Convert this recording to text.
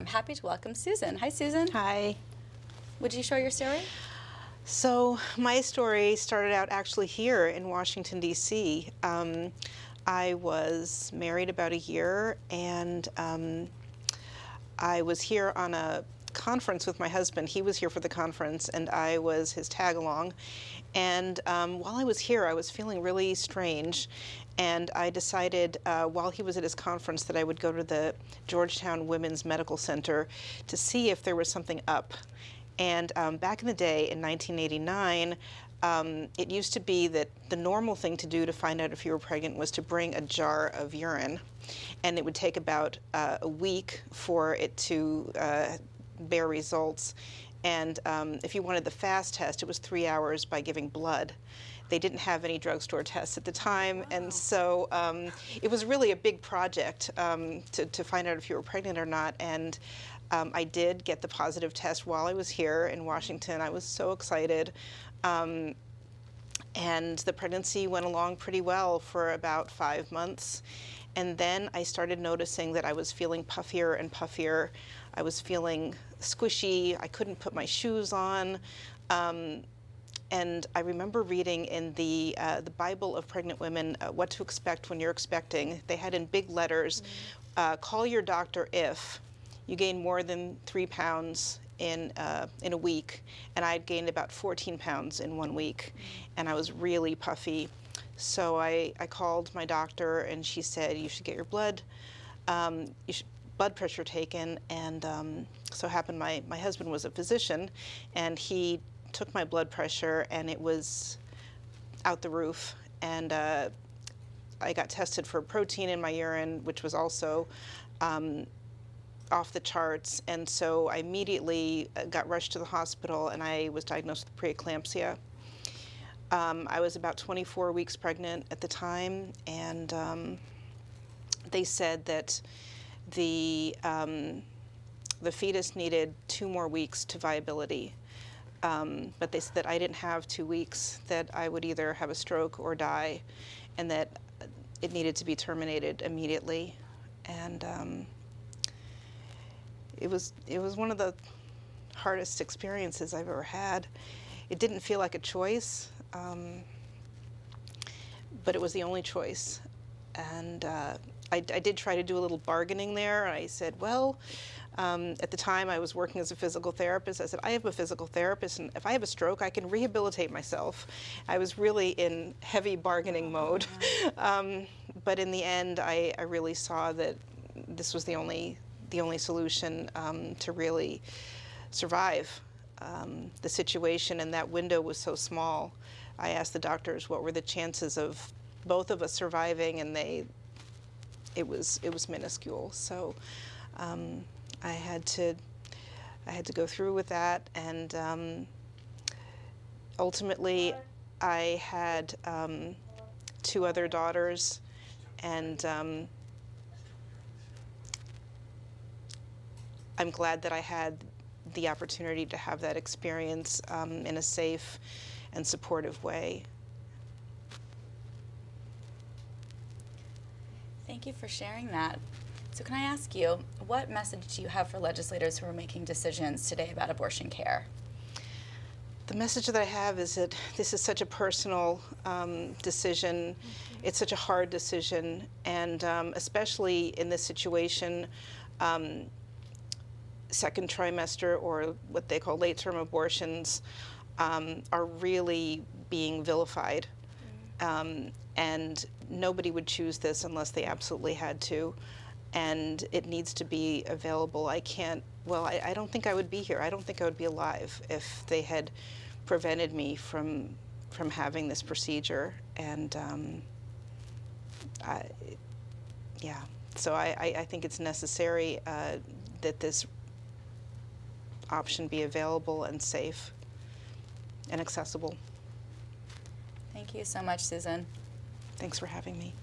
happy to welcome Susan. Hi, Susan. Hi. Would you share your story? So my story started out actually here in Washington, D.C. I was married about a year, and I was here on a conference with my husband. He was here for the conference, and I was his tag-along. And while I was here, I was feeling really strange, and I decided while he was at his conference that I would go to the Georgetown Women's Medical Center to see if there was something up. And back in the day, in 1989, it used to be that the normal thing to do to find out if you were pregnant was to bring a jar of urine, and it would take about a week for it to bear results. And if you wanted the fast test, it was 3 hours by giving blood. They didn't have any drugstore tests at the time, and so it was really a big project to find out if you were pregnant or not. And I did get the positive test while I was here in Washington. I was so excited. And the pregnancy went along pretty well for about 5 months. And then I started noticing that I was feeling puffier and puffier. I was feeling squishy. I couldn't put my shoes on. And I remember reading in the Bible of pregnant women what to expect when you're expecting. They had in big letters, call your doctor if you gain more than 3 pounds in a week. And I'd gained about 14 pounds in 1 week, and I was really puffy. So I called my doctor, and she said, you should get your blood pressure taken. And so happened my husband was a physician, and he took my blood pressure, and it was out the roof. And I got tested for protein in my urine, which was also off the charts. And so I immediately got rushed to the hospital, and I was diagnosed with preeclampsia. I was about 24 weeks pregnant at the time, and they said that the fetus needed 2 more weeks to viability. But they said that I didn't have 2 weeks, that I would either have a stroke or die, and that it needed to be terminated immediately. And it was one of the hardest experiences I've ever had. It didn't feel like a choice, but it was the only choice. And I did try to do a little bargaining there. I said, well, at the time I was working as a physical therapist. I said, I have a physical therapist, and if I have a stroke, I can rehabilitate myself. I was really in heavy bargaining mode. But in the end, I really saw that this was the only solution to really survive the situation, and that window was so small. I asked the doctors what were the chances of both of us surviving, and it was minuscule. So I had to go through with that, and ultimately I had 2 other daughters, and I'm glad that I had the opportunity to have that experience in a safe and supportive way. Thank you for sharing that. So can I ask you, what message do you have for legislators who are making decisions today about abortion care? The message that I have is that this is such a personal decision. It's such a hard decision, and especially in this situation, second trimester, or what they call late-term abortions, are really being vilified. And nobody would choose this unless they absolutely had to. And it needs to be available. I don't think I would be here. I don't think I would be alive if they had prevented me from having this procedure. And yeah, so I think it's necessary that this option be available and safe and accessible. Thank you so much, Susan. Thanks for having me.